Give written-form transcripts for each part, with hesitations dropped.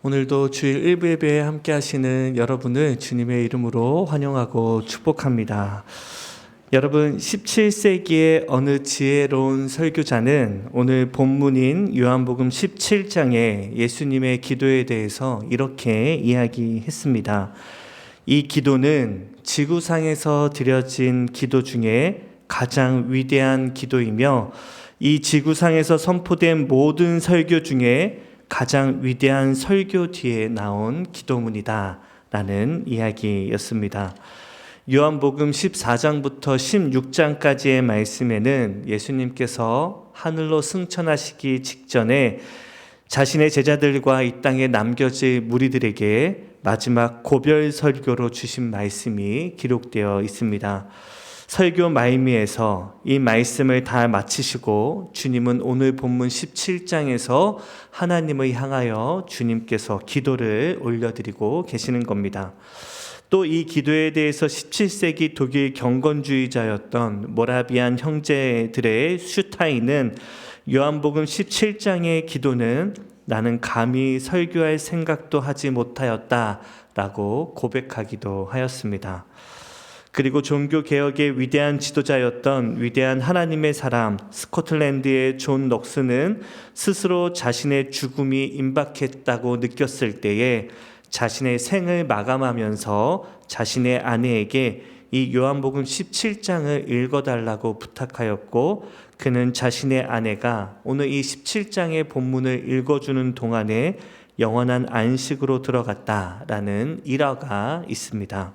오늘도 주일 일부 예배에 함께 하시는 여러분을 주님의 이름으로 환영하고 축복합니다. 여러분, 17세기의 어느 지혜로운 설교자는 오늘 본문인 요한복음 17장에 예수님의 기도에 대해서 이렇게 이야기했습니다. 이 기도는 지구상에서 드려진 기도 중에 가장 위대한 기도이며 이 지구상에서 선포된 모든 설교 중에 가장 위대한 설교 뒤에 나온 기도문이다 라는 이야기였습니다. 요한복음 14장부터 16장까지의 말씀에는 예수님께서 하늘로 승천하시기 직전에 자신의 제자들과 이 땅에 남겨질 무리들에게 마지막 고별 설교로 주신 말씀이 기록되어 있습니다. 설교 말미에서 이 말씀을 다 마치시고 주님은 오늘 본문 17장에서 하나님을 향하여 주님께서 기도를 올려드리고 계시는 겁니다. 또 이 기도에 대해서 17세기 독일 경건주의자였던 모라비안 형제들의 슈타인은 요한복음 17장의 기도는 나는 감히 설교할 생각도 하지 못하였다라고 고백하기도 하였습니다. 그리고 종교개혁의 위대한 지도자였던 위대한 하나님의 사람 스코틀랜드의 존 넉스는 스스로 자신의 죽음이 임박했다고 느꼈을 때에 자신의 생을 마감하면서 자신의 아내에게 이 요한복음 17장을 읽어달라고 부탁하였고 그는 자신의 아내가 오늘 이 17장의 본문을 읽어주는 동안에 영원한 안식으로 들어갔다라는 일화가 있습니다.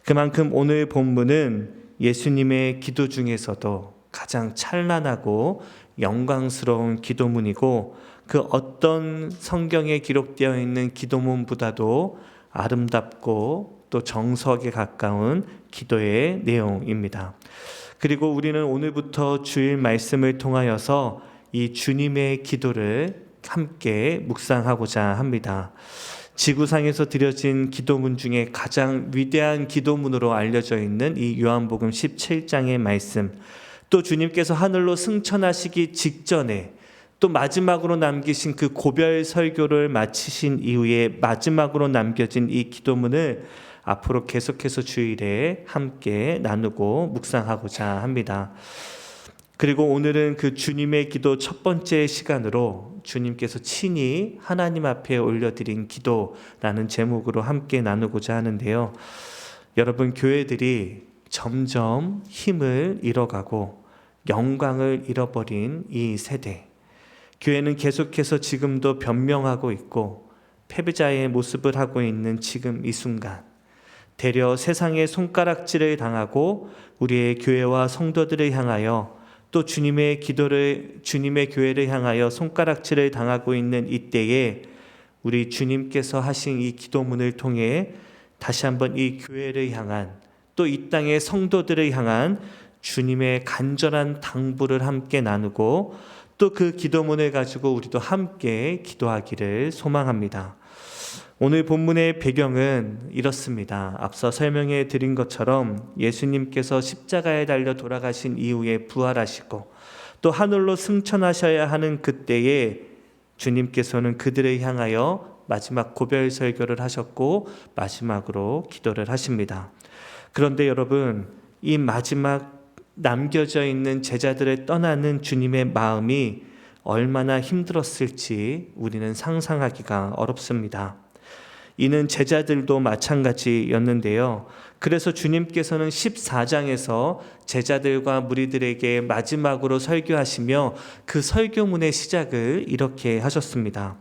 그만큼 오늘 본문은 예수님의 기도 중에서도 가장 찬란하고 영광스러운 기도문이고 그 어떤 성경에 기록되어 있는 기도문보다도 아름답고 또 정석에 가까운 기도의 내용입니다. 그리고 우리는 오늘부터 주일 말씀을 통하여서 이 주님의 기도를 함께 묵상하고자 합니다. 지구상에서 드려진 기도문 중에 가장 위대한 기도문으로 알려져 있는 이 요한복음 17장의 말씀, 또 주님께서 하늘로 승천하시기 직전에 또 마지막으로 남기신 그 고별 설교를 마치신 이후에 마지막으로 남겨진 이 기도문을 앞으로 계속해서 주일에 함께 나누고 묵상하고자 합니다. 그리고 오늘은 그 주님의 기도 첫 번째 시간으로 주님께서 친히 하나님 앞에 올려드린 기도라는 제목으로 함께 나누고자 하는데요. 여러분, 교회들이 점점 힘을 잃어가고 영광을 잃어버린 이 세대, 교회는 계속해서 지금도 변명하고 있고 패배자의 모습을 하고 있는 지금 이 순간, 되려 세상의 손가락질을 당하고 우리의 교회와 성도들을 향하여 또 주님의 교회를 향하여 손가락질을 당하고 있는 이때에 우리 주님께서 하신 이 기도문을 통해 다시 한번 이 교회를 향한 또 이 땅의 성도들을 향한 주님의 간절한 당부를 함께 나누고 또 그 기도문을 가지고 우리도 함께 기도하기를 소망합니다. 오늘 본문의 배경은 이렇습니다. 앞서 설명해 드린 것처럼 예수님께서 십자가에 달려 돌아가신 이후에 부활하시고 또 하늘로 승천하셔야 하는 그때에 주님께서는 그들을 향하여 마지막 고별 설교를 하셨고 마지막으로 기도를 하십니다. 그런데 여러분, 이 마지막 남겨져 있는 제자들을 떠나는 주님의 마음이 얼마나 힘들었을지 우리는 상상하기가 어렵습니다. 이는 제자들도 마찬가지였는데요. 그래서 주님께서는 14장에서 제자들과 무리들에게 마지막으로 설교하시며 그 설교문의 시작을 이렇게 하셨습니다.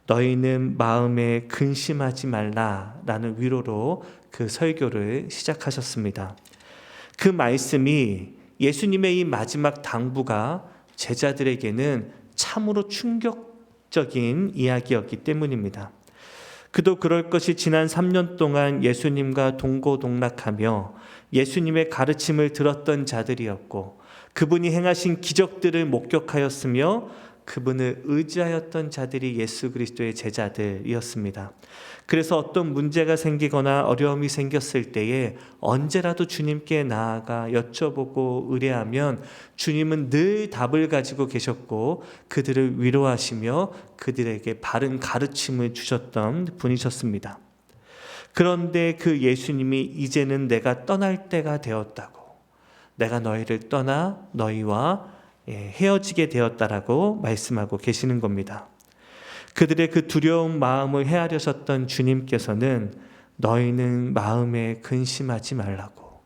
너희는 마음에 근심하지 말라라는 위로로 그 설교를 시작하셨습니다. 그 말씀이 예수님의 이 마지막 당부가 제자들에게는 참으로 충격적인 이야기였기 때문입니다. 그도 그럴 것이 지난 3년 동안 예수님과 동고동락하며 예수님의 가르침을 들었던 자들이었고 그분이 행하신 기적들을 목격하였으며 그분을 의지하였던 자들이 예수 그리스도의 제자들이었습니다. 그래서 어떤 문제가 생기거나 어려움이 생겼을 때에 언제라도 주님께 나아가 여쭤보고 의뢰하면 주님은 늘 답을 가지고 계셨고 그들을 위로하시며 그들에게 바른 가르침을 주셨던 분이셨습니다. 그런데 그 예수님이 이제는 내가 떠날 때가 되었다고, 내가 너희를 떠나 너희와 헤어지게 되었다라고 말씀하고 계시는 겁니다. 그들의 그 두려운 마음을 헤아려셨던 주님께서는 너희는 마음에 근심하지 말라고,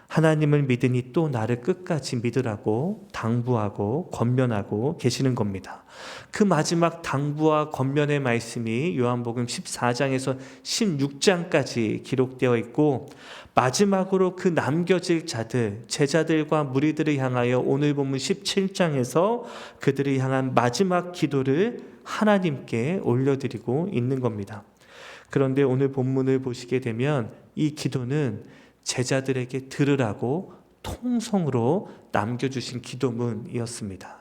하나님을 믿으니 또 나를 끝까지 믿으라고 당부하고 권면하고 계시는 겁니다. 그 마지막 당부와 권면의 말씀이 요한복음 14장에서 16장까지 기록되어 있고, 마지막으로 그 남겨질 자들, 제자들과 무리들을 향하여 오늘 본문 17장에서 그들을 향한 마지막 기도를 하나님께 올려드리고 있는 겁니다. 그런데 오늘 본문을 보시게 되면 이 기도는 제자들에게 들으라고 통성으로 남겨주신 기도문이었습니다.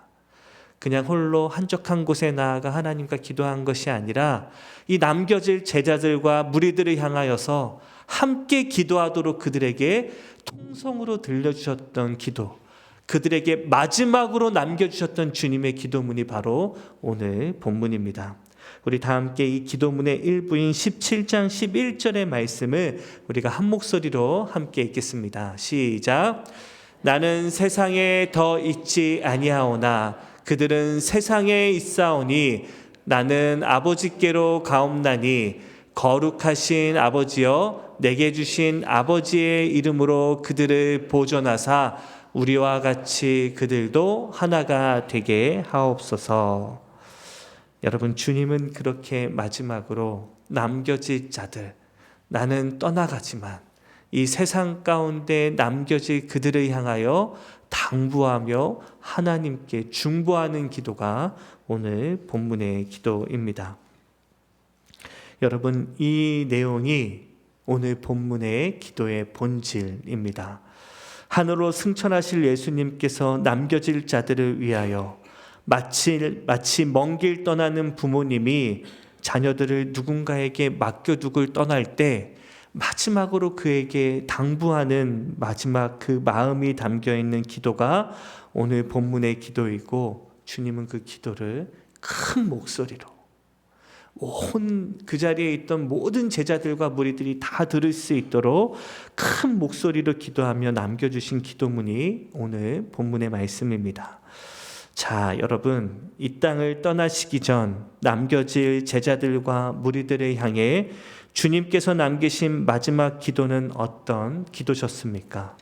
그냥 홀로 한적한 곳에 나아가 하나님과 기도한 것이 아니라 이 남겨질 제자들과 무리들을 향하여서 함께 기도하도록 그들에게 통성으로 들려주셨던 기도, 그들에게 마지막으로 남겨주셨던 주님의 기도문이 바로 오늘 본문입니다. 우리 다 함께 이 기도문의 일부인 17장 11절의 말씀을 우리가 한 목소리로 함께 읽겠습니다. 시작. 나는 세상에 더 있지 아니하오나 그들은 세상에 있사오니 나는 아버지께로 가옵나니 거룩하신 아버지여 내게 주신 아버지의 이름으로 그들을 보존하사 우리와 같이 그들도 하나가 되게 하옵소서. 여러분, 주님은 그렇게 마지막으로 남겨질 자들, 나는 떠나가지만 이 세상 가운데 남겨질 그들을 향하여 당부하며 하나님께 중보하는 기도가 오늘 본문의 기도입니다. 여러분, 이 내용이 오늘 본문의 기도의 본질입니다. 하늘로 승천하실 예수님께서 남겨질 자들을 위하여 마치 먼 길 떠나는 부모님이 자녀들을 누군가에게 맡겨두고 떠날 때 마지막으로 그에게 당부하는 마지막 그 마음이 담겨있는 기도가 오늘 본문의 기도이고, 주님은 그 기도를 큰 목소리로 온 그 자리에 있던 모든 제자들과 무리들이 다 들을 수 있도록 큰 목소리로 기도하며 남겨주신 기도문이 오늘 본문의 말씀입니다. 자, 여러분, 이 땅을 떠나시기 전 남겨질 제자들과 무리들을 향해 주님께서 남기신 마지막 기도는 어떤 기도셨습니까?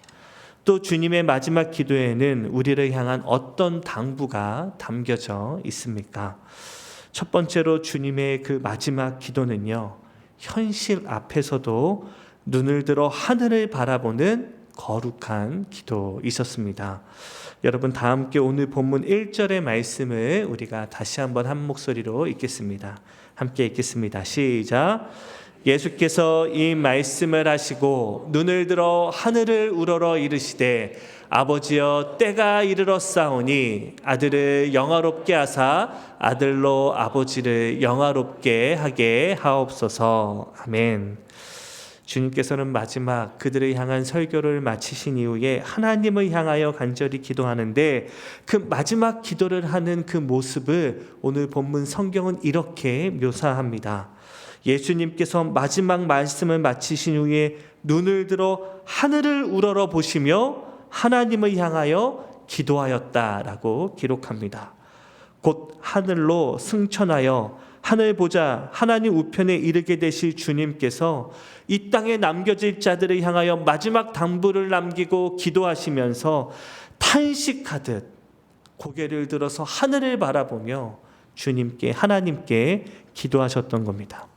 또 주님의 마지막 기도에는 우리를 향한 어떤 당부가 담겨져 있습니까? 첫 번째로 주님의 그 마지막 기도는요, 현실 앞에서도 눈을 들어 하늘을 바라보는 거룩한 기도이셨습니다. 여러분, 다 함께 오늘 본문 1절의 말씀을 우리가 다시 한번 한 목소리로 읽겠습니다. 함께 읽겠습니다. 시작. 예수께서 이 말씀을 하시고 눈을 들어 하늘을 우러러 이르시되 아버지여 때가 이르렀사오니 아들을 영화롭게 하사 아들로 아버지를 영화롭게 하게 하옵소서. 아멘. 주님께서는 마지막 그들을 향한 설교를 마치신 이후에 하나님을 향하여 간절히 기도하는데, 그 마지막 기도를 하는 그 모습을 오늘 본문 성경은 이렇게 묘사합니다. 예수님께서 마지막 말씀을 마치신 후에 눈을 들어 하늘을 우러러 보시며 하나님을 향하여 기도하였다라고 기록합니다. 곧 하늘로 승천하여 하늘 보자 하나님 우편에 이르게 되실 주님께서 이 땅에 남겨질 자들을 향하여 마지막 당부를 남기고 기도하시면서 탄식하듯 고개를 들어서 하늘을 바라보며 주님께, 하나님께 기도하셨던 겁니다.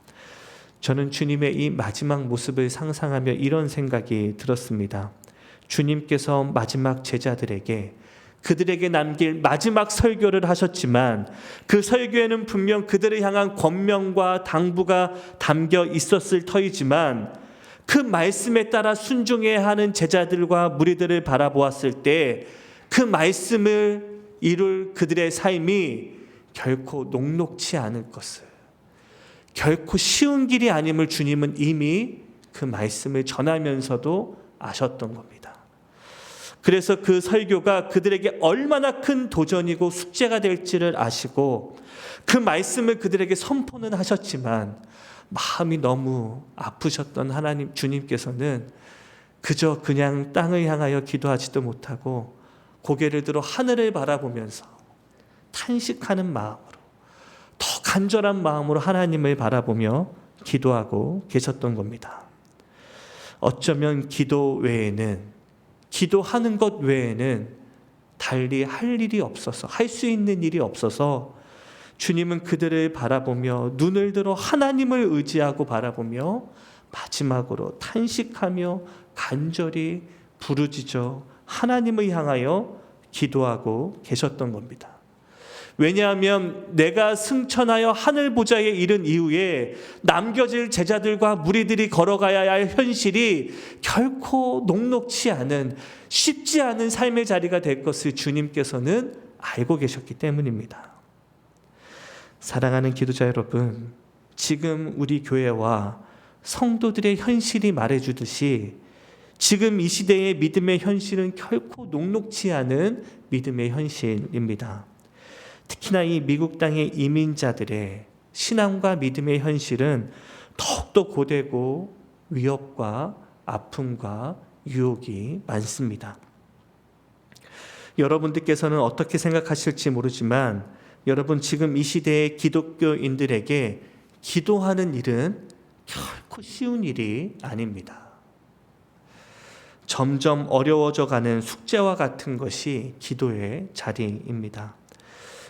저는 주님의 이 마지막 모습을 상상하며 이런 생각이 들었습니다. 주님께서 마지막 제자들에게, 그들에게 남길 마지막 설교를 하셨지만 그 설교에는 분명 그들을 향한 권면과 당부가 담겨 있었을 터이지만 그 말씀에 따라 순종해야 하는 제자들과 무리들을 바라보았을 때 그 말씀을 이룰 그들의 삶이 결코 녹록치 않을 것을, 결코 쉬운 길이 아님을 주님은 이미 그 말씀을 전하면서도 아셨던 겁니다. 그래서 그 설교가 그들에게 얼마나 큰 도전이고 숙제가 될지를 아시고 그 말씀을 그들에게 선포는 하셨지만 마음이 너무 아프셨던 하나님 주님께서는 그저 그냥 땅을 향하여 기도하지도 못하고 고개를 들어 하늘을 바라보면서 탄식하는 마음으로, 더 간절한 마음으로 하나님을 바라보며 기도하고 계셨던 겁니다. 어쩌면 기도 외에는, 기도하는 것 외에는 달리 할 일이 없어서, 할 수 있는 일이 없어서 주님은 그들을 바라보며 눈을 들어 하나님을 의지하고 바라보며 마지막으로 탄식하며 간절히 부르짖어 하나님을 향하여 기도하고 계셨던 겁니다. 왜냐하면 내가 승천하여 하늘 보좌에 이른 이후에 남겨질 제자들과 무리들이 걸어가야 할 현실이 결코 녹록치 않은, 쉽지 않은 삶의 자리가 될 것을 주님께서는 알고 계셨기 때문입니다. 사랑하는 기도자 여러분, 지금 우리 교회와 성도들의 현실이 말해주듯이 지금 이 시대의 믿음의 현실은 결코 녹록치 않은 믿음의 현실입니다. 특히나 이 미국 땅의 이민자들의 신앙과 믿음의 현실은 더욱더 고되고 위협과 아픔과 유혹이 많습니다. 여러분들께서는 어떻게 생각하실지 모르지만 여러분, 지금 이 시대의 기독교인들에게 기도하는 일은 결코 쉬운 일이 아닙니다. 점점 어려워져 가는 숙제와 같은 것이 기도의 자리입니다.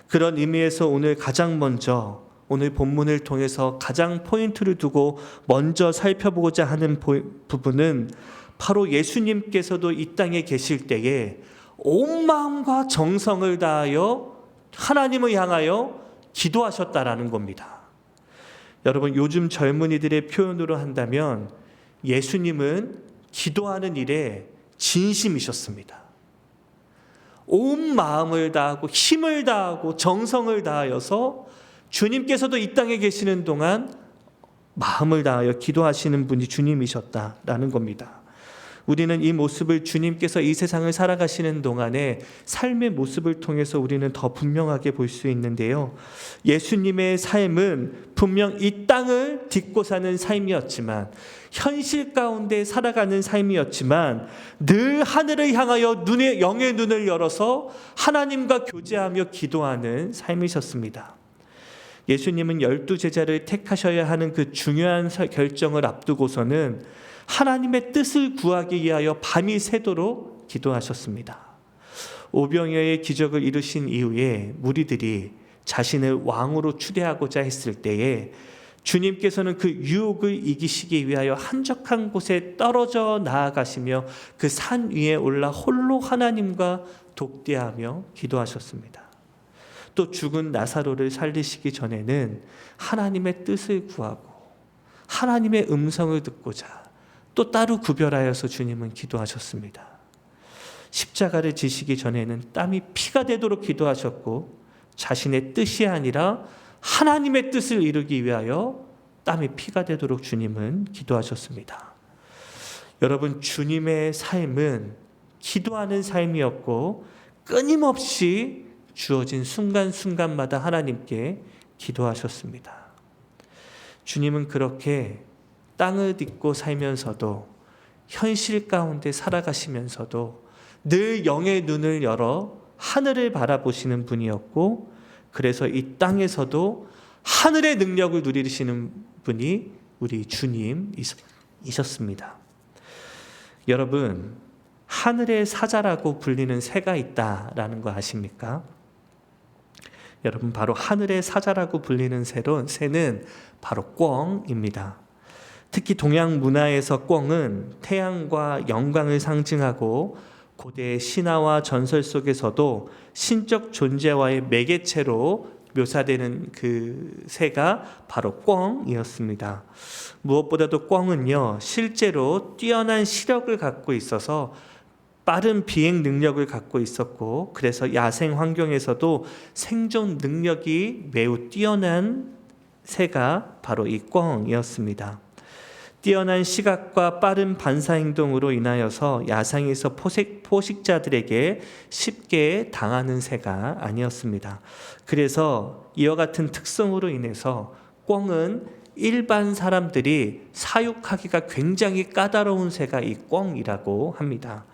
그런 의미에서 오늘 가장 먼저, 오늘 본문을 통해서 가장 포인트를 두고 먼저 살펴보고자 하는 부분은 바로 예수님께서도 이 땅에 계실 때에 온 마음과 정성을 다하여 하나님을 향하여 기도하셨다라는 겁니다. 여러분, 요즘 젊은이들의 표현으로 한다면 예수님은 기도하는 일에 진심이셨습니다. 온 마음을 다하고 힘을 다하고 정성을 다하여서 주님께서도 이 땅에 계시는 동안 마음을 다하여 기도하시는 분이 주님이셨다라는 겁니다. 우리는 이 모습을 주님께서 이 세상을 살아가시는 동안에 삶의 모습을 통해서 우리는 더 분명하게 볼 수 있는데요. 예수님의 삶은 분명 이 땅을 딛고 사는 삶이었지만, 현실 가운데 살아가는 삶이었지만 늘 하늘을 향하여 영의 눈을 열어서 하나님과 교제하며 기도하는 삶이셨습니다. 예수님은 12제자를 택하셔야 하는 그 중요한 결정을 앞두고서는 하나님의 뜻을 구하기 위하여 밤이 새도록 기도하셨습니다. 오병이어의 기적을 이루신 이후에 무리들이 자신을 왕으로 추대하고자 했을 때에 주님께서는 그 유혹을 이기시기 위하여 한적한 곳에 떨어져 나아가시며 그 산 위에 올라 홀로 하나님과 독대하며 기도하셨습니다. 또 죽은 나사로를 살리시기 전에는 하나님의 뜻을 구하고 하나님의 음성을 듣고자 또 따로 구별하여서 주님은 기도하셨습니다. 십자가를 지시기 전에는 땀이 피가 되도록 기도하셨고 자신의 뜻이 아니라 하나님의 뜻을 이루기 위하여 땀이 피가 되도록 주님은 기도하셨습니다. 여러분, 주님의 삶은 기도하는 삶이었고 끊임없이 주어진 순간순간마다 하나님께 기도하셨습니다. 주님은 그렇게 땅을 딛고 살면서도, 현실 가운데 살아가시면서도 늘 영의 눈을 열어 하늘을 바라보시는 분이었고, 그래서 이 땅에서도 하늘의 능력을 누리시는 분이 우리 주님이셨습니다. 여러분, 하늘의 사자라고 불리는 새가 있다라는 거 아십니까? 여러분, 바로 하늘의 사자라고 불리는 새는 바로 꿩입니다. 특히 동양 문화에서 꿩은 태양과 영광을 상징하고 고대 신화와 전설 속에서도 신적 존재와의 매개체로 묘사되는 그 새가 바로 꿩이었습니다. 무엇보다도 꿩은요, 실제로 뛰어난 시력을 갖고 있어서 빠른 비행 능력을 갖고 있었고, 그래서 야생 환경에서도 생존 능력이 매우 뛰어난 새가 바로 이 꿩이었습니다. 뛰어난 시각과 빠른 반사 행동으로 인하여서 야생에서 포식자들에게 쉽게 당하는 새가 아니었습니다. 그래서 이와 같은 특성으로 인해서 꿩은 일반 사람들이 사육하기가 굉장히 까다로운 새가 이 꿩이라고 합니다.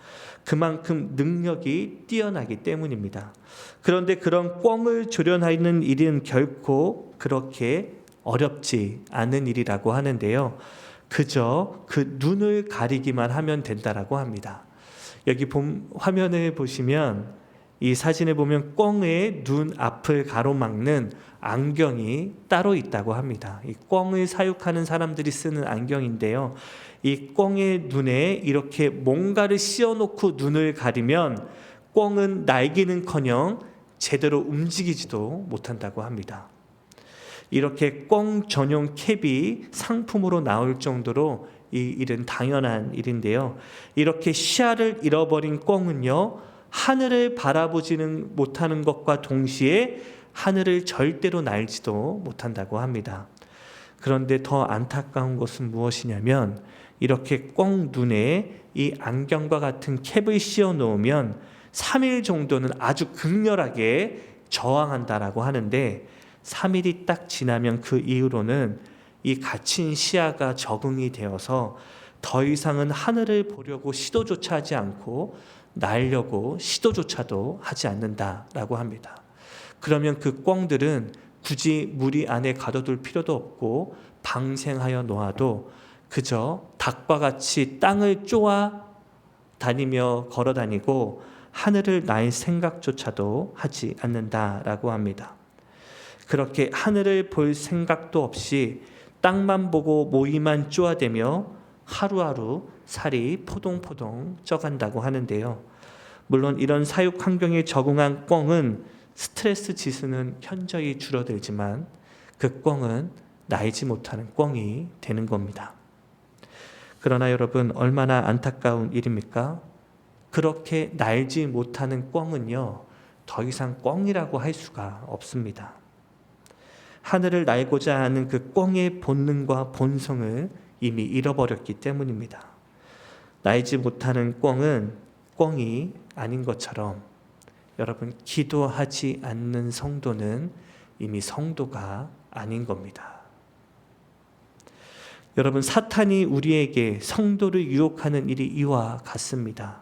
그만큼 능력이 뛰어나기 때문입니다. 그런데 그런 꿩을 조련하는 일은 결코 그렇게 어렵지 않은 일이라고 하는데요. 그저 그 눈을 가리기만 하면 된다라고 합니다. 여기 화면을 보시면, 이 사진을 보면 꿩의 눈 앞을 가로막는 안경이 따로 있다고 합니다. 이 꿩을 사육하는 사람들이 쓰는 안경인데요. 이 꿩의 눈에 이렇게 뭔가를 씌워놓고 눈을 가리면 꿩은 날기는커녕 제대로 움직이지도 못한다고 합니다. 이렇게 꿩 전용 캡이 상품으로 나올 정도로 이 일은 당연한 일인데요. 이렇게 시야를 잃어버린 꿩은요, 하늘을 바라보지는 못하는 것과 동시에 하늘을 절대로 날지도 못한다고 합니다. 그런데 더 안타까운 것은 무엇이냐면, 이렇게 꿩 눈에 이 안경과 같은 캡을 씌워 놓으면 3일 정도는 아주 극렬하게 저항한다라고 하는데, 3일이 딱 지나면 그 이후로는 이 갇힌 시야가 적응이 되어서 더 이상은 하늘을 보려고 시도조차 하지 않고 날려고 시도조차도 하지 않는다라고 합니다. 그러면 그 꿩들은 굳이 무리 안에 가둬둘 필요도 없고 방생하여 놓아도 그저 닭과 같이 땅을 쪼아 다니며 걸어 다니고 하늘을 날 생각조차도 하지 않는다라고 합니다. 그렇게 하늘을 볼 생각도 없이 땅만 보고 모이만 쪼아대며 하루하루 살이 포동포동 쪄간다고 하는데요. 물론 이런 사육 환경에 적응한 꿩은 스트레스 지수는 현저히 줄어들지만 그 꿩은 날지 못하는 꿩이 되는 겁니다. 그러나 여러분, 얼마나 안타까운 일입니까? 그렇게 날지 못하는 꿩은요, 더 이상 꿩이라고 할 수가 없습니다. 하늘을 날고자 하는 그 꿩의 본능과 본성을 이미 잃어버렸기 때문입니다. 날지 못하는 꿩은 꿩이 아닌 것처럼, 여러분, 기도하지 않는 성도는 이미 성도가 아닌 겁니다. 여러분, 사탄이 우리에게 성도를 유혹하는 일이 이와 같습니다.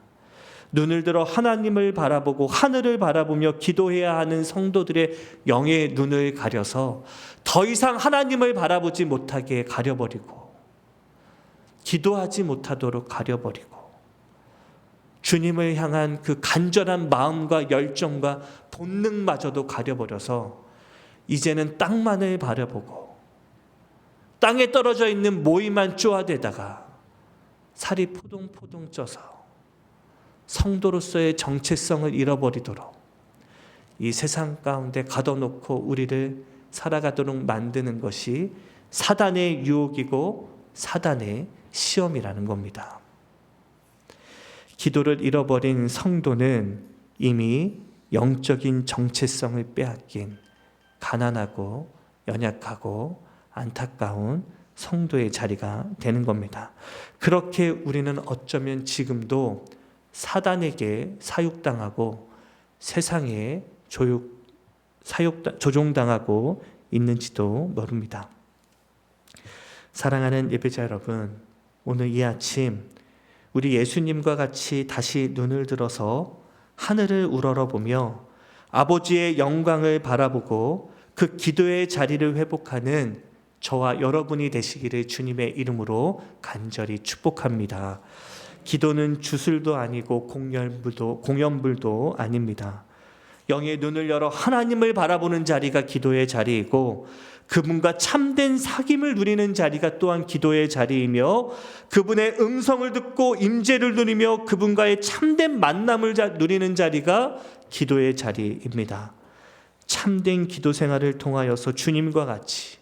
눈을 들어 하나님을 바라보고 하늘을 바라보며 기도해야 하는 성도들의 영의 눈을 가려서 더 이상 하나님을 바라보지 못하게 가려버리고, 기도하지 못하도록 가려버리고, 주님을 향한 그 간절한 마음과 열정과 본능마저도 가려버려서 이제는 땅만을 바라보고 땅에 떨어져 있는 모이만 쪼아대다가 살이 포동포동 쪄서 성도로서의 정체성을 잃어버리도록 이 세상 가운데 가둬놓고 우리를 살아가도록 만드는 것이 사단의 유혹이고 사단의 시험이라는 겁니다. 기도를 잃어버린 성도는 이미 영적인 정체성을 빼앗긴 가난하고 연약하고 안타까운 성도의 자리가 되는 겁니다. 그렇게 우리는 어쩌면 지금도 사단에게 사육당하고 세상에 조종당하고 있는지도 모릅니다. 사랑하는 예배자 여러분, 오늘 이 아침 우리 예수님과 같이 다시 눈을 들어서 하늘을 우러러보며 아버지의 영광을 바라보고 그 기도의 자리를 회복하는 저와 여러분이 되시기를 주님의 이름으로 간절히 축복합니다. 기도는 주술도 아니고 공연불도 아닙니다. 영의 눈을 열어 하나님을 바라보는 자리가 기도의 자리이고, 그분과 참된 사귐을 누리는 자리가 또한 기도의 자리이며, 그분의 음성을 듣고 임재를 누리며 그분과의 참된 만남을 누리는 자리가 기도의 자리입니다. 참된 기도 생활을 통하여서 주님과 같이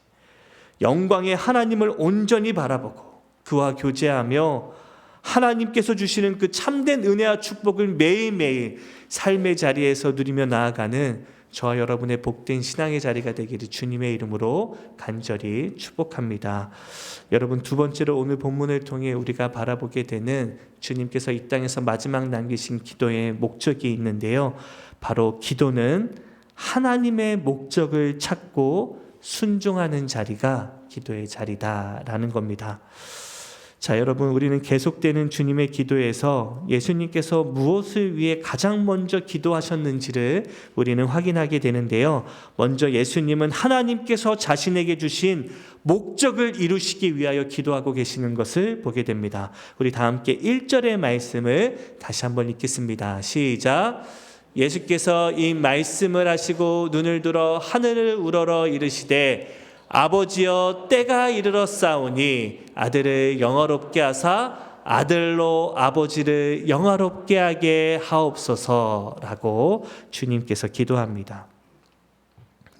영광의 하나님을 온전히 바라보고 그와 교제하며 하나님께서 주시는 그 참된 은혜와 축복을 매일매일 삶의 자리에서 누리며 나아가는 저와 여러분의 복된 신앙의 자리가 되기를 주님의 이름으로 간절히 축복합니다. 여러분, 두 번째로 오늘 본문을 통해 우리가 바라보게 되는 주님께서 이 땅에서 마지막 남기신 기도의 목적이 있는데요. 바로 기도는 하나님의 목적을 찾고 순종하는 자리가 기도의 자리다라는 겁니다. 자, 여러분, 우리는 계속되는 주님의 기도에서 예수님께서 무엇을 위해 가장 먼저 기도하셨는지를 우리는 확인하게 되는데요. 먼저 예수님은 하나님께서 자신에게 주신 목적을 이루시기 위하여 기도하고 계시는 것을 보게 됩니다. 우리 다 함께 1절의 말씀을 다시 한번 읽겠습니다. 시작. 예수께서 이 말씀을 하시고 눈을 들어 하늘을 우러러 이르시되 아버지여, 때가 이르렀사오니 아들을 영화롭게 하사 아들로 아버지를 영화롭게 하게 하옵소서라고 주님께서 기도합니다.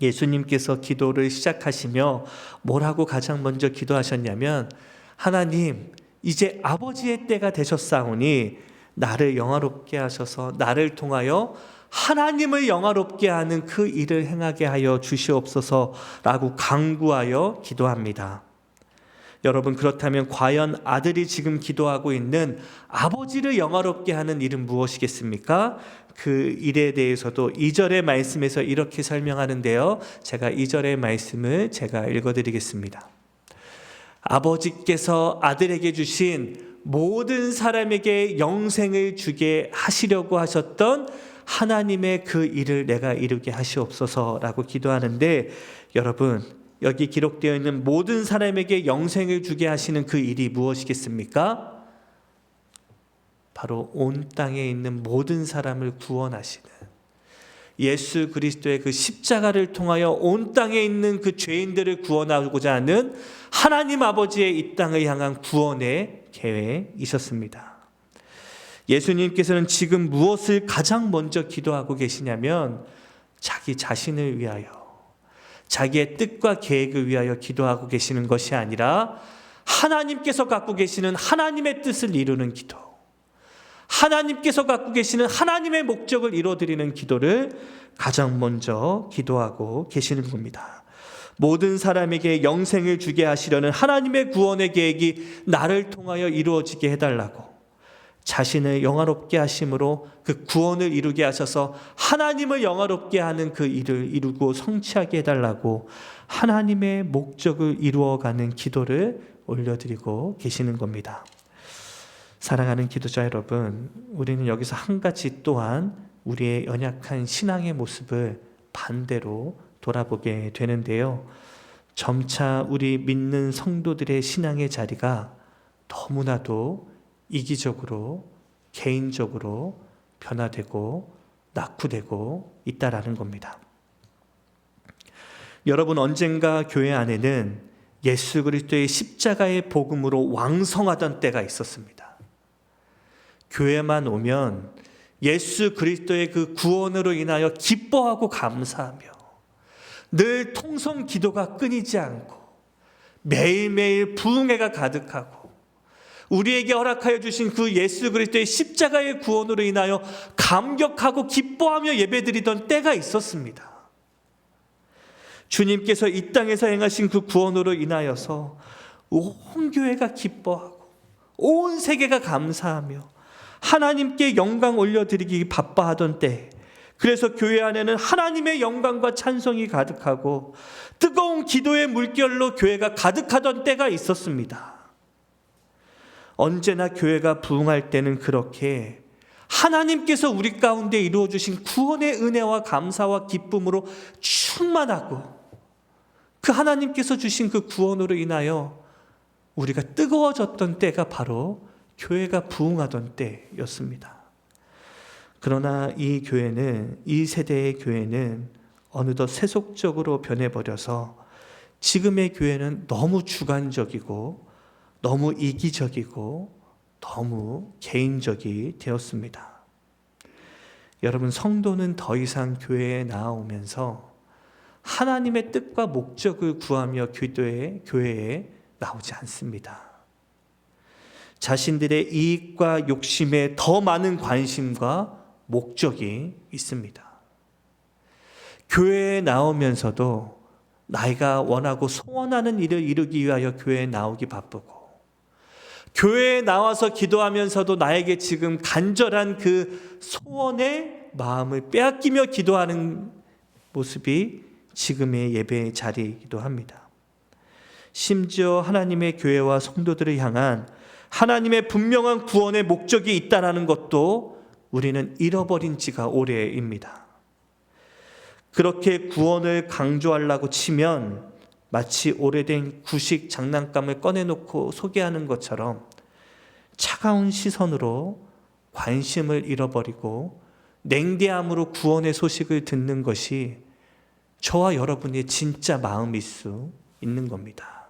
예수님께서 기도를 시작하시며 뭐라고 가장 먼저 기도하셨냐면, 하나님, 이제 아버지의 때가 되셨사오니 나를 영화롭게 하셔서 나를 통하여 하나님을 영화롭게 하는 그 일을 행하게 하여 주시옵소서라고 간구하여 기도합니다. 여러분, 그렇다면 과연 아들이 지금 기도하고 있는 아버지를 영화롭게 하는 일은 무엇이겠습니까? 그 일에 대해서도 2절의 말씀에서 이렇게 설명하는데요. 제가 2절의 말씀을 제가 읽어드리겠습니다. 아버지께서 아들에게 주신 모든 사람에게 영생을 주게 하시려고 하셨던 하나님의 그 일을 내가 이루게 하시옵소서라고 기도하는데, 여러분, 여기 기록되어 있는 모든 사람에게 영생을 주게 하시는 그 일이 무엇이겠습니까? 바로 온 땅에 있는 모든 사람을 구원하시는 예수 그리스도의 그 십자가를 통하여 온 땅에 있는 그 죄인들을 구원하고자 하는 하나님 아버지의 이 땅을 향한 구원의 계획이셨습니다. 예수님께서는 지금 무엇을 가장 먼저 기도하고 계시냐면, 자기 자신을 위하여, 자기의 뜻과 계획을 위하여 기도하고 계시는 것이 아니라 하나님께서 갖고 계시는 하나님의 뜻을 이루는 기도, 하나님께서 갖고 계시는 하나님의 목적을 이루어드리는 기도를 가장 먼저 기도하고 계시는 겁니다. 모든 사람에게 영생을 주게 하시려는 하나님의 구원의 계획이 나를 통하여 이루어지게 해달라고, 자신을 영화롭게 하심으로 그 구원을 이루게 하셔서 하나님을 영화롭게 하는 그 일을 이루고 성취하게 해달라고 하나님의 목적을 이루어가는 기도를 올려드리고 계시는 겁니다. 사랑하는 기도자 여러분, 우리는 여기서 한 가지 또한 우리의 연약한 신앙의 모습을 반대로 돌아보게 되는데요. 점차 우리 믿는 성도들의 신앙의 자리가 너무나도 이기적으로, 개인적으로 변화되고 낙후되고 있다라는 겁니다. 여러분, 언젠가 교회 안에는 예수 그리스도의 십자가의 복음으로 왕성하던 때가 있었습니다. 교회만 오면 예수 그리스도의 그 구원으로 인하여 기뻐하고 감사하며 늘 통성 기도가 끊이지 않고 매일매일 부흥회가 가득하고 우리에게 허락하여 주신 그 예수 그리스도의 십자가의 구원으로 인하여 감격하고 기뻐하며 예배드리던 때가 있었습니다. 주님께서 이 땅에서 행하신 그 구원으로 인하여서 온 교회가 기뻐하고 온 세계가 감사하며 하나님께 영광 올려드리기 바빠하던 때, 그래서 교회 안에는 하나님의 영광과 찬송이 가득하고 뜨거운 기도의 물결로 교회가 가득하던 때가 있었습니다. 언제나 교회가 부흥할 때는 그렇게 하나님께서 우리 가운데 이루어주신 구원의 은혜와 감사와 기쁨으로 충만하고 그 하나님께서 주신 그 구원으로 인하여 우리가 뜨거워졌던 때가 바로 교회가 부흥하던 때였습니다. 그러나 이 교회는, 이 세대의 교회는 어느덧 세속적으로 변해버려서 지금의 교회는 너무 주관적이고 너무 이기적이고 너무 개인적이 되었습니다. 여러분, 성도는 더 이상 교회에 나오면서 하나님의 뜻과 목적을 구하며 교회에 나오지 않습니다. 자신들의 이익과 욕심에 더 많은 관심과 목적이 있습니다. 교회에 나오면서도 나이가 원하고 소원하는 일을 이루기 위하여 교회에 나오기 바쁘고, 교회에 나와서 기도하면서도 나에게 지금 간절한 그 소원의 마음을 빼앗기며 기도하는 모습이 지금의 예배의 자리이기도 합니다. 심지어 하나님의 교회와 성도들을 향한 하나님의 분명한 구원의 목적이 있다는 것도 우리는 잃어버린 지가 오래입니다. 그렇게 구원을 강조하려고 치면 마치 오래된 구식 장난감을 꺼내놓고 소개하는 것처럼 차가운 시선으로 관심을 잃어버리고 냉대함으로 구원의 소식을 듣는 것이 저와 여러분의 진짜 마음일 수 있는 겁니다.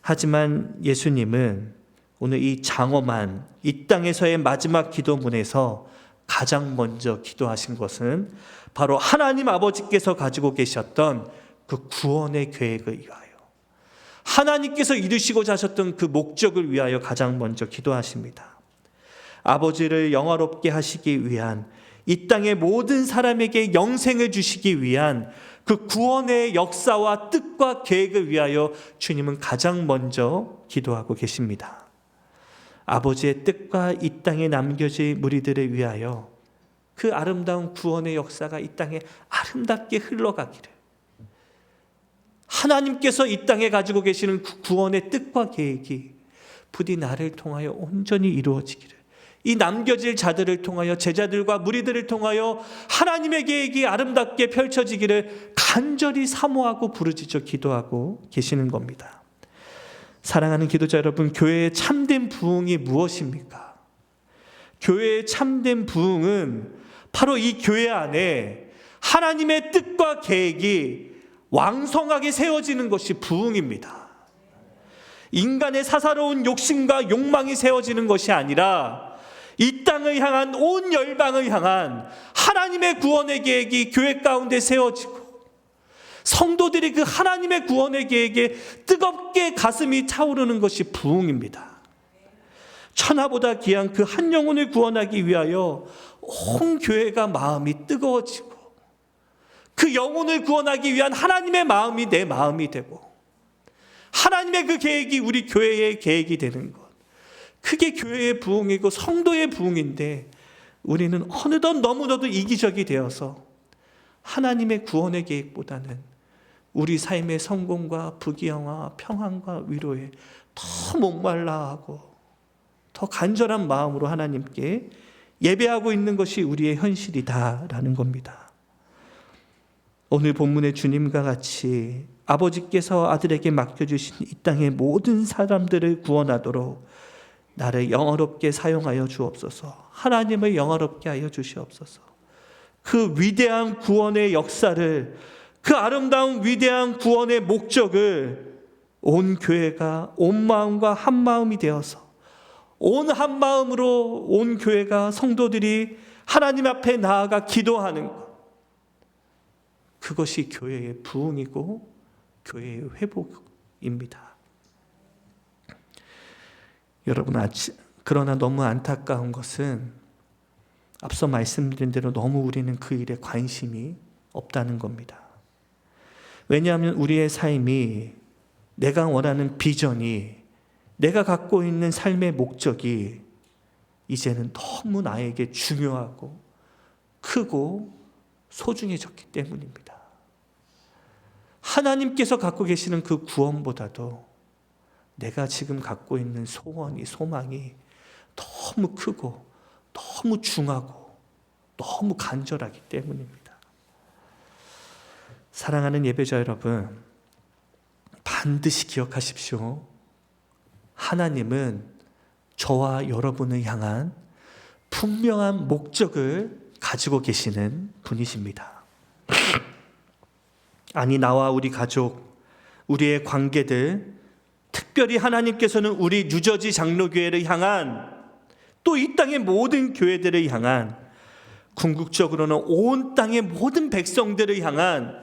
하지만 예수님은 오늘 이 장엄한 이 땅에서의 마지막 기도문에서 가장 먼저 기도하신 것은 바로 하나님 아버지께서 가지고 계셨던 그 구원의 계획을 위하여, 하나님께서 이루시고자 하셨던 그 목적을 위하여 가장 먼저 기도하십니다. 아버지를 영화롭게 하시기 위한, 이 땅의 모든 사람에게 영생을 주시기 위한 그 구원의 역사와 뜻과 계획을 위하여 주님은 가장 먼저 기도하고 계십니다. 아버지의 뜻과 이 땅에 남겨질 무리들을 위하여 그 아름다운 구원의 역사가 이 땅에 아름답게 흘러가기를, 하나님께서 이 땅에 가지고 계시는 그 구원의 뜻과 계획이 부디 나를 통하여 온전히 이루어지기를, 이 남겨질 자들을 통하여, 제자들과 무리들을 통하여 하나님의 계획이 아름답게 펼쳐지기를 간절히 사모하고 부르짖어 기도하고 계시는 겁니다. 사랑하는 기도자 여러분, 교회의 참된 부흥이 무엇입니까? 교회의 참된 부흥은 바로 이 교회 안에 하나님의 뜻과 계획이 왕성하게 세워지는 것이 부흥입니다. 인간의 사사로운 욕심과 욕망이 세워지는 것이 아니라 이 땅을 향한, 온 열방을 향한 하나님의 구원의 계획이 교회 가운데 세워지고, 성도들이 그 하나님의 구원의 계획에 뜨겁게 가슴이 차오르는 것이 부흥입니다. 천하보다 귀한 그 한 영혼을 구원하기 위하여 온 교회가 마음이 뜨거워지고, 그 영혼을 구원하기 위한 하나님의 마음이 내 마음이 되고, 하나님의 그 계획이 우리 교회의 계획이 되는 것, 그게 교회의 부흥이고 성도의 부흥인데, 우리는 어느덧 너무나도 이기적이 되어서 하나님의 구원의 계획보다는 우리 삶의 성공과 부귀영화, 평안과 위로에 더 목말라하고 더 간절한 마음으로 하나님께 예배하고 있는 것이 우리의 현실이다라는 겁니다. 오늘 본문의 주님과 같이 아버지께서 아들에게 맡겨주신 이 땅의 모든 사람들을 구원하도록 나를 영화롭게 사용하여 주옵소서. 하나님을 영화롭게 하여 주시옵소서. 그 위대한 구원의 역사를, 그 아름다운 위대한 구원의 목적을 온 교회가 온 마음과 한 마음이 되어서, 온 한 마음으로 온 교회가, 성도들이 하나님 앞에 나아가 기도하는 것, 그것이 교회의 부흥이고 교회의 회복입니다. 여러분, 그러나 너무 안타까운 것은 앞서 말씀드린 대로 너무 우리는 그 일에 관심이 없다는 겁니다. 왜냐하면 우리의 삶이, 내가 원하는 비전이, 내가 갖고 있는 삶의 목적이 이제는 너무 나에게 중요하고 크고 소중해졌기 때문입니다. 하나님께서 갖고 계시는 그 구원보다도 내가 지금 갖고 있는 소원이, 소망이 너무 크고 너무 중하고 너무 간절하기 때문입니다. 사랑하는 예배자 여러분, 반드시 기억하십시오. 하나님은 저와 여러분을 향한 분명한 목적을 가지고 계시는 분이십니다. 아니, 나와 우리 가족, 우리의 관계들, 특별히 하나님께서는 우리 뉴저지 장로교회를 향한, 또 이 땅의 모든 교회들을 향한, 궁극적으로는 온 땅의 모든 백성들을 향한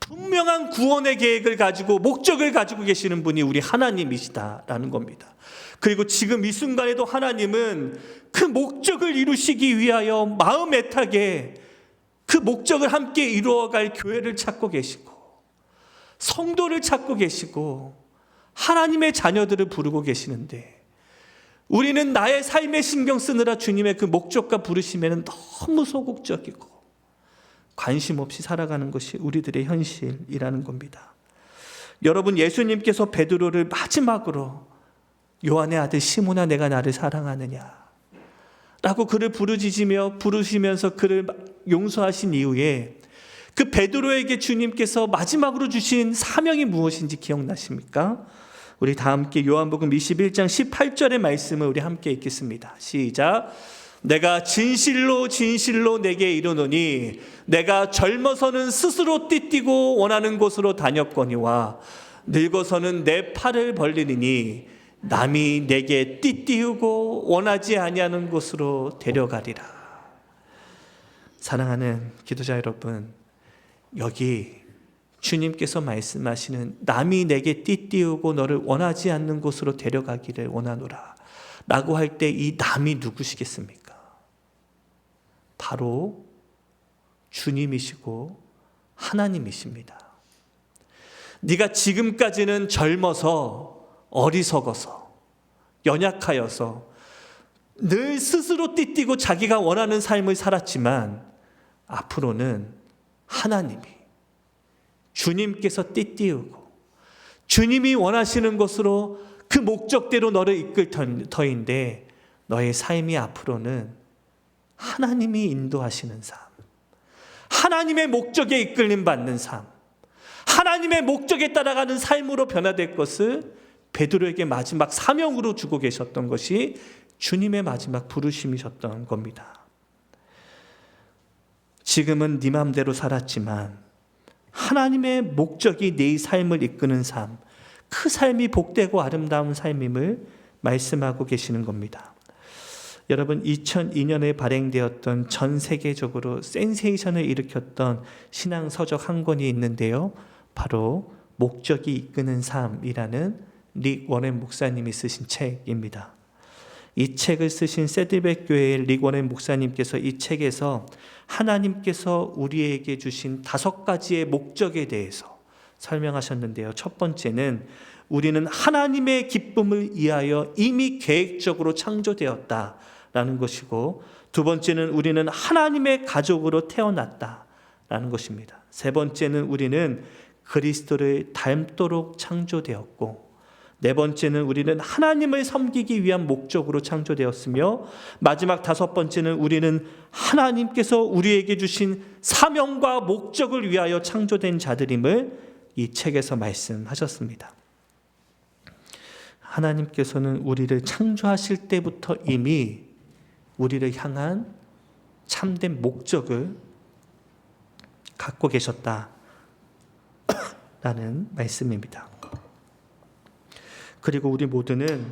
분명한 구원의 계획을 가지고 목적을 가지고 계시는 분이 우리 하나님이시다라는 겁니다. 그리고 지금 이 순간에도 하나님은 그 목적을 이루시기 위하여 마음 애타게 그 목적을 함께 이루어갈 교회를 찾고 계시고 성도를 찾고 계시고 하나님의 자녀들을 부르고 계시는데, 우리는 나의 삶에 신경 쓰느라 주님의 그 목적과 부르심에는 너무 소극적이고 관심 없이 살아가는 것이 우리들의 현실이라는 겁니다. 여러분, 예수님께서 베드로를 마지막으로 요한의 아들 시몬아, 내가 나를 사랑하느냐 라고 그를 부르시면서 그를 용서하신 이후에 그 베드로에게 주님께서 마지막으로 주신 사명이 무엇인지 기억나십니까? 우리 다 함께 요한복음 21장 18절의 말씀을 우리 함께 읽겠습니다. 시작. 내가 진실로 진실로 내게 이르노니 내가 젊어서는 스스로 띠띠고 원하는 곳으로 다녔거니와 늙어서는 내 팔을 벌리니 남이 내게 띠띠우고 원하지 아니하는 곳으로 데려가리라. 사랑하는 기도자 여러분, 여기 주님께서 말씀하시는 남이 내게 띠띠우고 너를 원하지 않는 곳으로 데려가기를 원하노라 라고 할 때 이 남이 누구시겠습니까? 바로 주님이시고 하나님이십니다. 네가 지금까지는 젊어서 어리석어서 연약하여서 늘 스스로 띠띠고 자기가 원하는 삶을 살았지만, 앞으로는 하나님이 주님께서 띠띠우고 주님이 원하시는 것으로 그 목적대로 너를 이끌 터인데, 너의 삶이 앞으로는 하나님이 인도하시는 삶, 하나님의 목적에 이끌림 받는 삶, 하나님의 목적에 따라가는 삶으로 변화될 것을 베드로에게 마지막 사명으로 주고 계셨던 것이 주님의 마지막 부르심이셨던 겁니다. 지금은 네 맘대로 살았지만 하나님의 목적이 네 삶을 이끄는 삶, 그 삶이 복되고 아름다운 삶임을 말씀하고 계시는 겁니다. 여러분, 2002년에 발행되었던 전 세계적으로 센세이션을 일으켰던 신앙서적 한 권이 있는데요, 바로 목적이 이끄는 삶이라는 릭 워렌 목사님이 쓰신 책입니다. 이 책을 쓰신 세드백 교회의 릭 워렌 목사님께서 이 책에서 하나님께서 우리에게 주신 5가지의 목적에 대해서 설명하셨는데요, 첫 번째는 우리는 하나님의 기쁨을 위하여 이미 계획적으로 창조되었다라는 것이고, 두 번째는 우리는 하나님의 가족으로 태어났다라는 것입니다. 세 번째는 우리는 그리스도를 닮도록 창조되었고, 네 번째는 우리는 하나님을 섬기기 위한 목적으로 창조되었으며, 마지막 5번째는 우리는 하나님께서 우리에게 주신 사명과 목적을 위하여 창조된 자들임을 이 책에서 말씀하셨습니다. 하나님께서는 우리를 창조하실 때부터 이미 우리를 향한 참된 목적을 갖고 계셨다라는 말씀입니다. 그리고 우리 모두는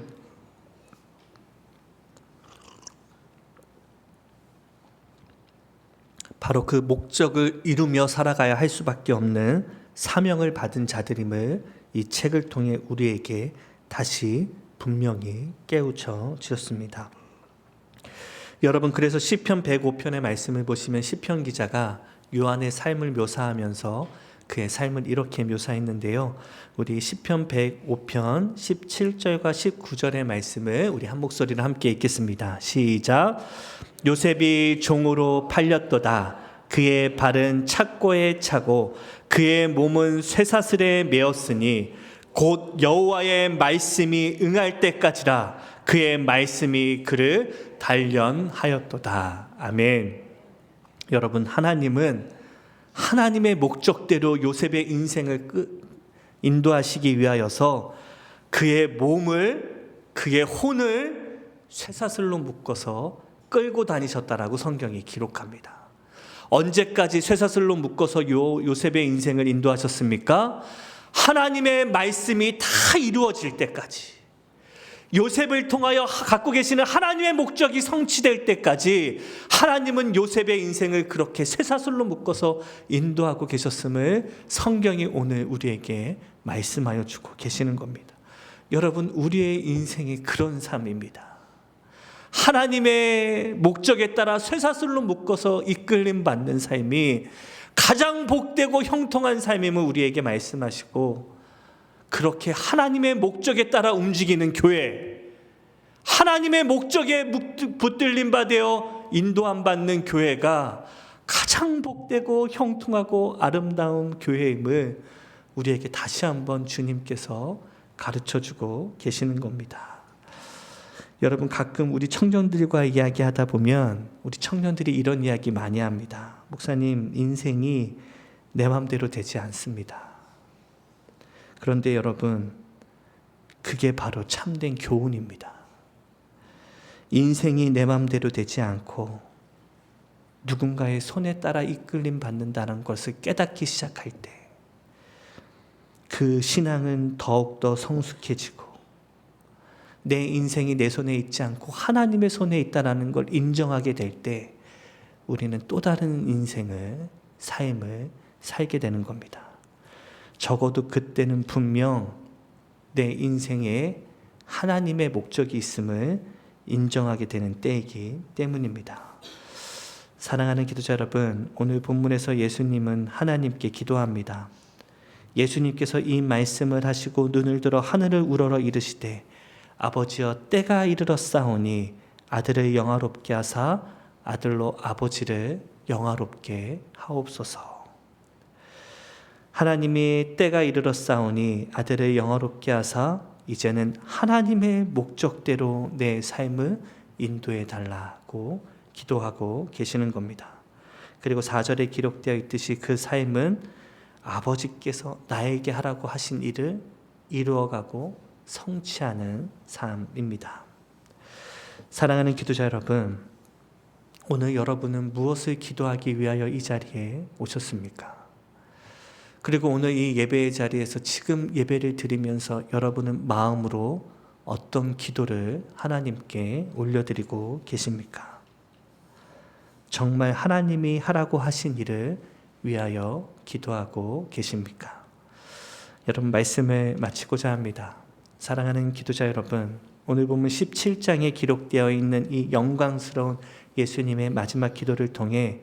바로 그 목적을 이루며 살아가야 할 수밖에 없는 사명을 받은 자들임을 이 책을 통해 우리에게 다시 분명히 깨우쳐 주셨습니다. 여러분, 그래서 시편 105편의 말씀을 보시면 시편 기자가 요한의 삶을 묘사하면서 그의 삶을 이렇게 묘사했는데요, 우리 시편 105편 17절과 19절의 말씀을 우리 한 목소리로 함께 읽겠습니다. 시작. 요셉이 종으로 팔렸도다. 그의 발은 착고에 차고 그의 몸은 쇠사슬에 매었으니 곧 여호와의 말씀이 응할 때까지라. 그의 말씀이 그를 단련하였도다. 아멘. 여러분, 하나님은 하나님의 목적대로 요셉의 인생을 인도하시기 위하여서 그의 몸을, 그의 혼을 쇠사슬로 묶어서 끌고 다니셨다라고 성경이 기록합니다. 언제까지 쇠사슬로 묶어서 요셉의 인생을 인도하셨습니까? 하나님의 말씀이 다 이루어질 때까지. 요셉을 통하여 갖고 계시는 하나님의 목적이 성취될 때까지 하나님은 요셉의 인생을 그렇게 쇠사슬로 묶어서 인도하고 계셨음을 성경이 오늘 우리에게 말씀하여 주고 계시는 겁니다. 여러분, 우리의 인생이 그런 삶입니다. 하나님의 목적에 따라 쇠사슬로 묶어서 이끌림 받는 삶이 가장 복되고 형통한 삶임을 우리에게 말씀하시고, 그렇게 하나님의 목적에 따라 움직이는 교회, 하나님의 목적에 붙들림 받아 인도함 받는 교회가 가장 복되고 형통하고 아름다운 교회임을 우리에게 다시 한번 주님께서 가르쳐주고 계시는 겁니다. 여러분, 가끔 우리 청년들과 이야기하다 보면 우리 청년들이 이런 이야기 많이 합니다. 목사님, 인생이 내 맘대로 되지 않습니다. 그런데 여러분, 그게 바로 참된 교훈입니다. 인생이 내 맘대로 되지 않고 누군가의 손에 따라 이끌림 받는다는 것을 깨닫기 시작할 때 그 신앙은 더욱더 성숙해지고, 내 인생이 내 손에 있지 않고 하나님의 손에 있다는 걸 인정하게 될 때 우리는 또 다른 인생을, 삶을 살게 되는 겁니다. 적어도 그때는 분명 내 인생에 하나님의 목적이 있음을 인정하게 되는 때이기 때문입니다. 사랑하는 기도자 여러분, 오늘 본문에서 예수님은 하나님께 기도합니다. 예수님께서 이 말씀을 하시고 눈을 들어 하늘을 우러러 이르시되, 아버지여, 때가 이르렀사오니 아들을 영화롭게 하사 아들로 아버지를 영화롭게 하옵소서. 하나님이 때가 이르렀사오니 아들을 영화롭게 하사 이제는 하나님의 목적대로 내 삶을 인도해 달라고 기도하고 계시는 겁니다. 그리고 4절에 기록되어 있듯이 그 삶은 아버지께서 나에게 하라고 하신 일을 이루어가고 성취하는 삶입니다. 사랑하는 기도자 여러분, 오늘 여러분은 무엇을 기도하기 위하여 이 자리에 오셨습니까? 그리고 오늘 이 예배의 자리에서 지금 예배를 드리면서 여러분은 마음으로 어떤 기도를 하나님께 올려드리고 계십니까? 정말 하나님이 하라고 하신 일을 위하여 기도하고 계십니까? 여러분, 말씀을 마치고자 합니다. 사랑하는 기도자 여러분, 오늘 보면 17장에 기록되어 있는 이 영광스러운 예수님의 마지막 기도를 통해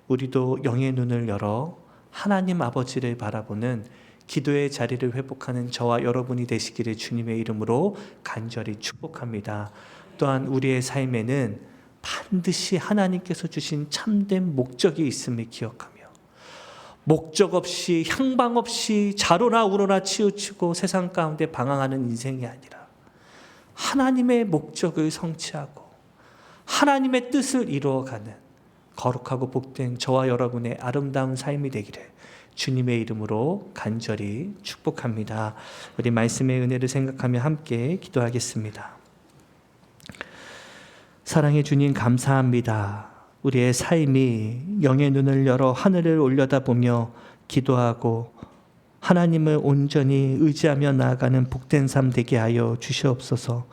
우리도 영의 눈을 열어 하나님 아버지를 바라보는 기도의 자리를 회복하는 저와 여러분이 되시기를 주님의 이름으로 간절히 축복합니다. 또한 우리의 삶에는 반드시 하나님께서 주신 참된 목적이 있음을 기억하며, 목적 없이 향방 없이 좌로나 우로나 치우치고 세상 가운데 방황하는 인생이 아니라 하나님의 목적을 성취하고 하나님의 뜻을 이루어가는 거룩하고 복된 저와 여러분의 아름다운 삶이 되기를 주님의 이름으로 간절히 축복합니다. 우리 말씀의 은혜를 생각하며 함께 기도하겠습니다. 사랑의 주님, 감사합니다. 우리의 삶이 영의 눈을 열어 하늘을 올려다보며 기도하고 하나님을 온전히 의지하며 나아가는 복된 삶 되게 하여 주시옵소서.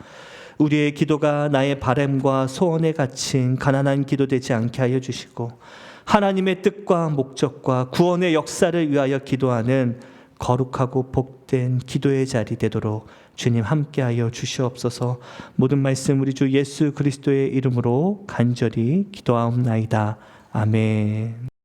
우리의 기도가 나의 바람과 소원에 갇힌 가난한 기도 되지 않게 하여 주시고, 하나님의 뜻과 목적과 구원의 역사를 위하여 기도하는 거룩하고 복된 기도의 자리 되도록 주님 함께하여 주시옵소서. 모든 말씀 우리 주 예수 그리스도의 이름으로 간절히 기도하옵나이다. 아멘.